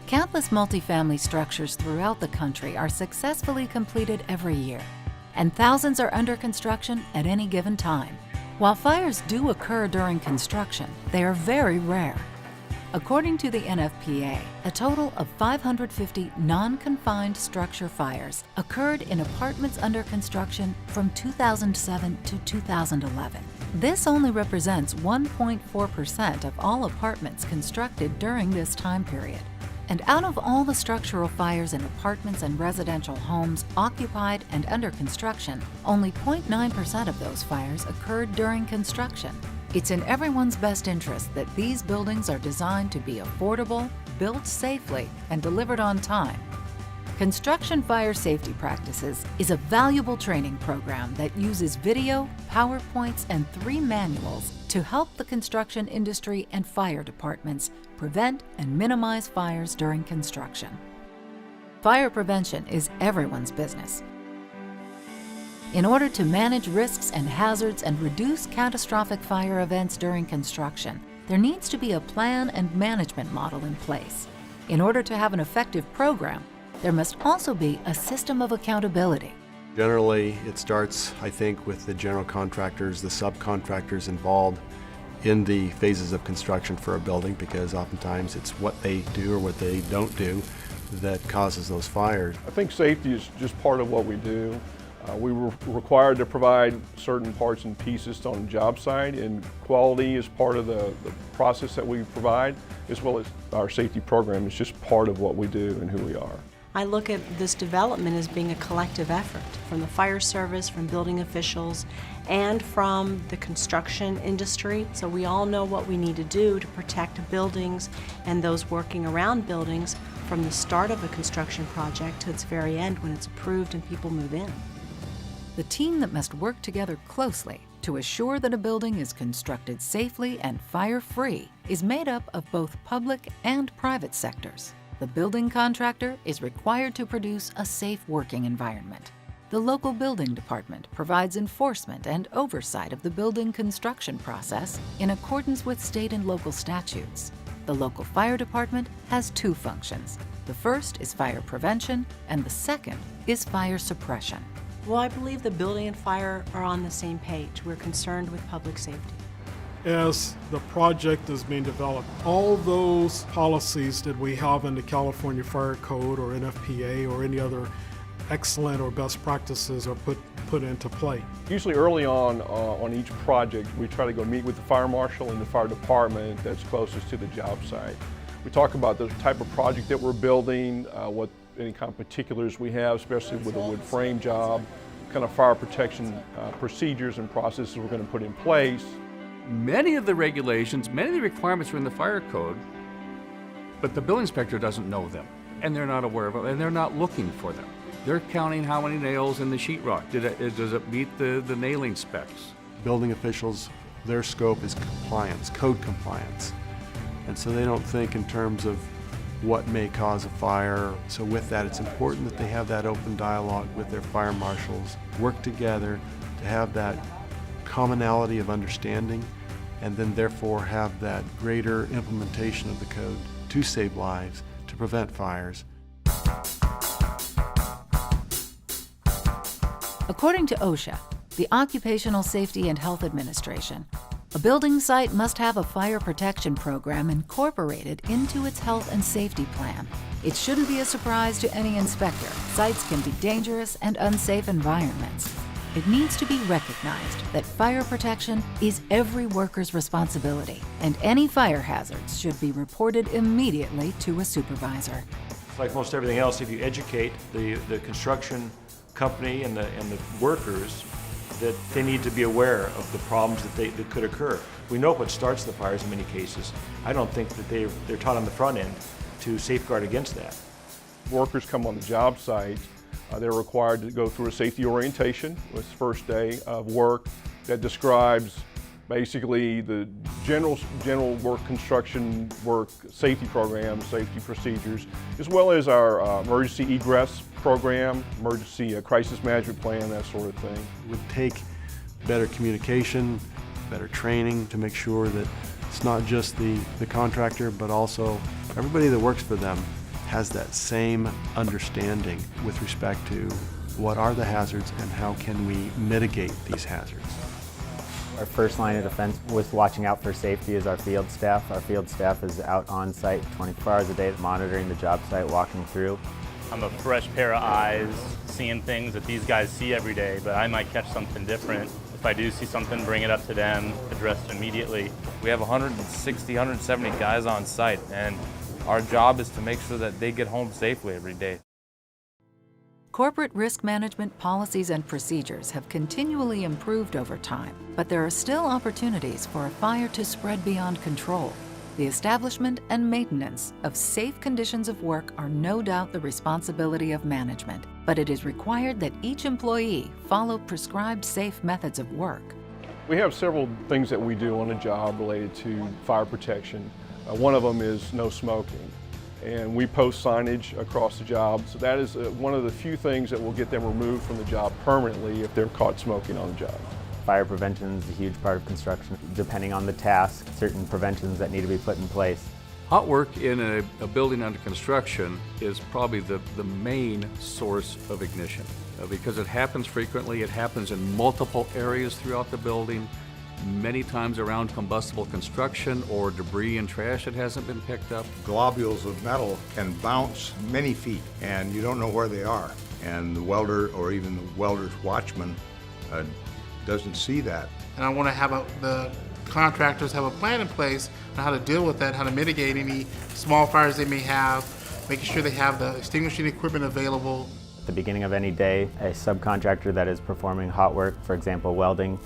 Countless multifamily structures throughout the country are successfully completed every year, and thousands are under construction at any given time. While fires do occur during construction, they are very rare. According to the NFPA, a total of 550 non-confined structure fires occurred in apartments under construction from 2007 to 2011. This only represents 1.4% of all apartments constructed during this time period. And out of all the structural fires in apartments and residential homes occupied and under construction, only 0.9% of those fires occurred during construction. It's in everyone's best interest that these buildings are designed to be affordable, built safely, and delivered on time. Construction Fire Safety Practices is a valuable training program that uses video, PowerPoints, and 3 manuals to help the construction industry and fire departments prevent and minimize fires during construction. Fire prevention is everyone's business. In order to manage risks and hazards and reduce catastrophic fire events during construction, there needs to be a plan and management model in place. In order to have an effective program, there must also be a system of accountability. Generally, it starts, I think, with the general contractors, the subcontractors involved in the phases of construction for a building, because oftentimes it's what they do or what they don't do that causes those fires. I think safety is just part of what we do. We were required to provide certain parts and pieces on the job site, and quality is part of the process that we provide, as well as our safety program is just part of what we do and who we are. I look at this development as being a collective effort from the fire service, from building officials, and from the construction industry. So we all know what we need to do to protect buildings and those working around buildings from the start of a construction project to its very end when it's approved and people move in. The team that must work together closely to assure that a building is constructed safely and fire-free is made up of both public and private sectors. The building contractor is required to produce a safe working environment. The local building department provides enforcement and oversight of the building construction process in accordance with state and local statutes. The local fire department has 2 functions. The first is fire prevention, and the second is fire suppression. Well, I believe the building and fire are on the same page. We're concerned with public safety. As the project is being developed, all those policies that we have in the California Fire Code or NFPA or any other excellent or best practices are put into play. Usually early on each project, we try to go meet with the fire marshal and the fire department that's closest to the job site. We talk about the type of project that we're building, what any kind of particulars we have, especially with a wood frame job, kind of fire protection procedures and processes we're going to put in place. Many of the regulations, many of the requirements are in the fire code, but the building inspector doesn't know them, and they're not aware of them, and they're not looking for them. They're counting how many nails in the sheetrock. Does it meet the nailing specs? Building officials, their scope is compliance, code compliance. And so they don't think in terms of what may cause a fire. So with that, it's important that they have that open dialogue with their fire marshals, work together to have that commonality of understanding, and then therefore have that greater implementation of the code to save lives, to prevent fires. According to OSHA, the Occupational Safety and Health Administration, a building site must have a fire protection program incorporated into its health and safety plan. It shouldn't be a surprise to any inspector. Sites can be dangerous and unsafe environments. It needs to be recognized that fire protection is every worker's responsibility, and any fire hazards should be reported immediately to a supervisor. Like most everything else, if you educate the construction company and the workers that they need to be aware of the problems that could occur. We know what starts the fires in many cases. I don't think that they're taught on the front end to safeguard against that. Workers come on the job site, they're required to go through a safety orientation with the first day of work that describes basically the general work, construction work, safety programs, safety procedures, as well as our emergency egress program, emergency crisis management plan, that sort of thing. It would take better communication, better training to make sure that it's not just the contractor, but also everybody that works for them has that same understanding with respect to what are the hazards and how can we mitigate these hazards. Our first line of defense with watching out for safety is our field staff. Our field staff is out on site 24 hours a day monitoring the job site, walking through. I'm a fresh pair of eyes, seeing things that these guys see every day, but I might catch something different. If I do see something, bring it up to them, address it immediately. We have 160, 170 guys on site, and our job is to make sure that they get home safely every day. Corporate risk management policies and procedures have continually improved over time, but there are still opportunities for a fire to spread beyond control. The establishment and maintenance of safe conditions of work are no doubt the responsibility of management, but it is required that each employee follow prescribed safe methods of work. We have several things that we do on a job related to fire protection. One of them is no smoking. And we post signage across the job. So that is one of the few things that will get them removed from the job permanently if they're caught smoking on the job. Fire prevention is a huge part of construction. Depending on the task, certain preventions that need to be put in place. Hot work in a building under construction is probably the main source of ignition. Because it happens frequently, it happens in multiple areas throughout the building, many times around combustible construction or debris and trash that hasn't been picked up. Globules of metal can bounce many feet and you don't know where they are. And the welder or even the welder's watchman doesn't see that. And I want to have the contractors have a plan in place on how to deal with that, how to mitigate any small fires they may have, making sure they have the extinguishing equipment available. At the beginning of any day, a subcontractor that is performing hot work, for example welding,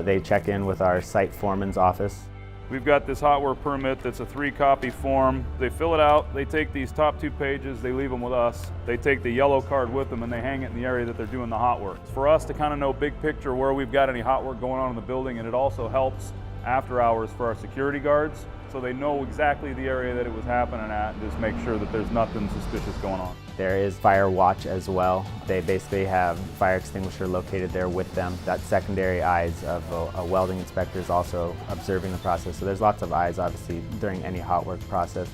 they check in with our site foreman's office. We've got this hot work permit that's a 3-copy form. They fill it out, they take these top 2 pages, they leave them with us. They take the yellow card with them and they hang it in the area that they're doing the hot work. For us to kind of know big picture where we've got any hot work going on in the building, and it also helps after hours for our security guards, so they know exactly the area that it was happening at and just make sure that there's nothing suspicious going on. There is fire watch as well. They basically have fire extinguisher located there with them. That secondary eyes of a welding inspector is also observing the process. So there's lots of eyes obviously during any hot work process.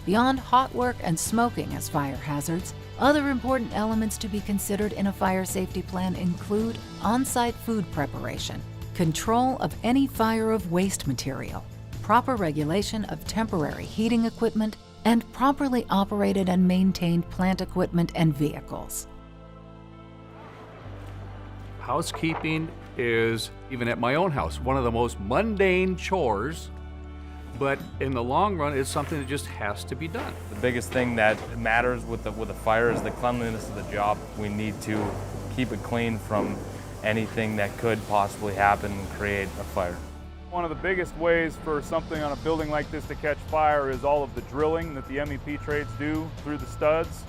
Beyond hot work and smoking as fire hazards, other important elements to be considered in a fire safety plan include on-site food preparation, control of any fire of waste material, proper regulation of temporary heating equipment, and properly operated and maintained plant equipment and vehicles. Housekeeping is, even at my own house, one of the most mundane chores, but in the long run, it's something that just has to be done. The biggest thing that matters with a fire is the cleanliness of the job. We need to keep it clean from anything that could possibly happen and create a fire. One of the biggest ways for something on a building like this to catch fire is all of the drilling that the MEP trades do through the studs.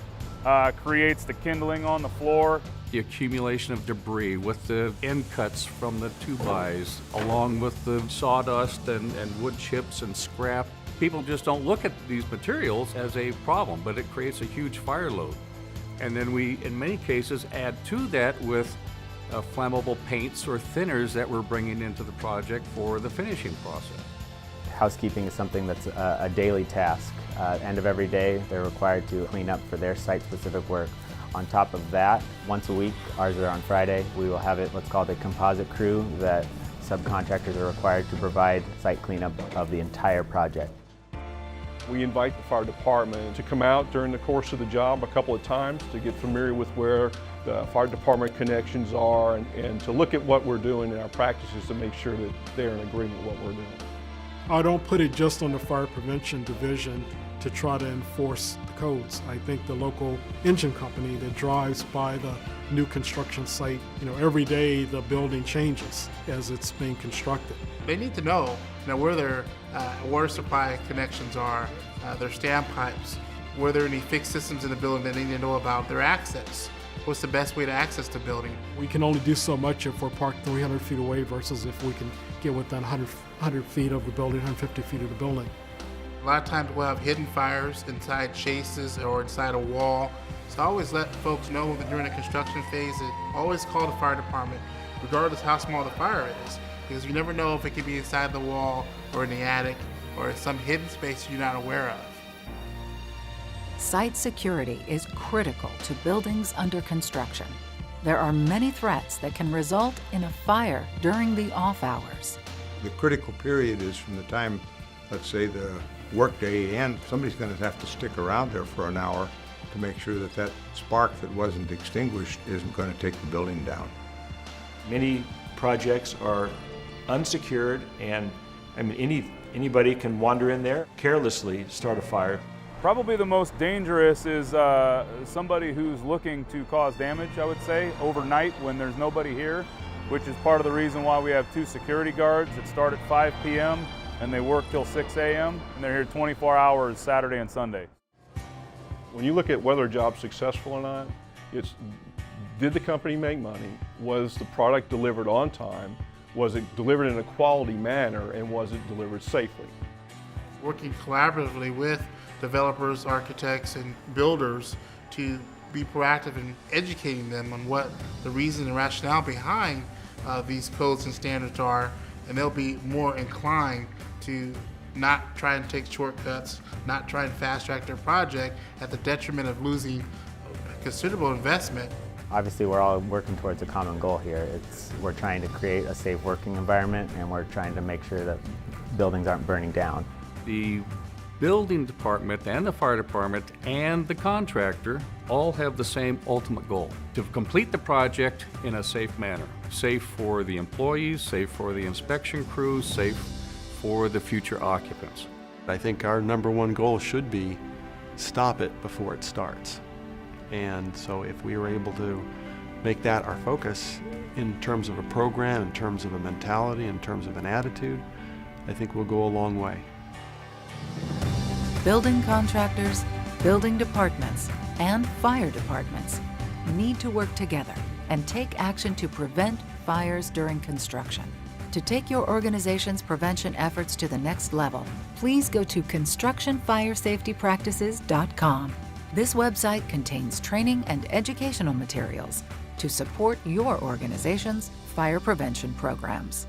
Creates the kindling on the floor. The accumulation of debris with the end cuts from the 2-bys, along with the sawdust and wood chips and scrap. People just don't look at these materials as a problem, but it creates a huge fire load. And then we, in many cases, add to that with flammable paints or thinners that we're bringing into the project for the finishing process. Housekeeping is something that's a daily task. End of every day, they're required to clean up for their site-specific work. On top of that, once a week, ours are on Friday, we will have what's called a composite crew that subcontractors are required to provide site cleanup of the entire project. We invite the fire department to come out during the course of the job a couple of times to get familiar with where the fire department connections are and to look at what we're doing in our practices to make sure that they're in agreement with what we're doing. I don't put it just on the fire prevention division to try to enforce the codes. I think the local engine company that drives by the new construction site, every day the building changes as it's being constructed. They need to know, where their water supply connections are, their standpipes, were there any fixed systems in the building that they need to know about, their access. What's the best way to access the building? We can only do so much if we're parked 300 feet away versus if we can get within 100 feet of the building, 150 feet of the building. A lot of times we'll have hidden fires inside chases or inside a wall. So I always let folks know that during the construction phase that always call the fire department, regardless how small the fire is, because you never know if it could be inside the wall or in the attic or in some hidden space you're not aware of. site security is critical to buildings under construction. There are many threats that can result in a fire during the off hours. The critical period is from the time, let's say, the workday ends. Somebody's going to have to stick around there for an hour to make sure that that spark that wasn't extinguished isn't going to take the building down. Many projects are unsecured, and I mean anybody can wander in there, carelessly start a fire. Probably the most dangerous is somebody who's looking to cause damage, I would say, overnight when there's nobody here, which is part of the reason why we have 2 security guards that start at 5 p.m. and they work till 6 a.m. and they're here 24 hours Saturday and Sunday. When you look at whether a job's successful or not, it's did the company make money? Was the product delivered on time? Was it delivered in a quality manner, and was it delivered safely? Working collaboratively with developers, architects, and builders to be proactive in educating them on what the reason and rationale behind these codes and standards are, and they'll be more inclined to not try and take shortcuts, not try and fast track their project at the detriment of losing considerable investment. Obviously, we're all working towards a common goal here. We're trying to create a safe working environment, and we're trying to make sure that buildings aren't burning down. The building department and the fire department and the contractor all have the same ultimate goal: to complete the project in a safe manner. Safe for the employees, safe for the inspection crews, safe for the future occupants. I think our number one goal should be stop it before it starts. And so if we were able to make that our focus in terms of a program, in terms of a mentality, in terms of an attitude, I think we'll go a long way. Building contractors, building departments, and fire departments need to work together and take action to prevent fires during construction. To take your organization's prevention efforts to the next level, please go to constructionfiresafetypractices.com. This website contains training and educational materials to support your organization's fire prevention programs.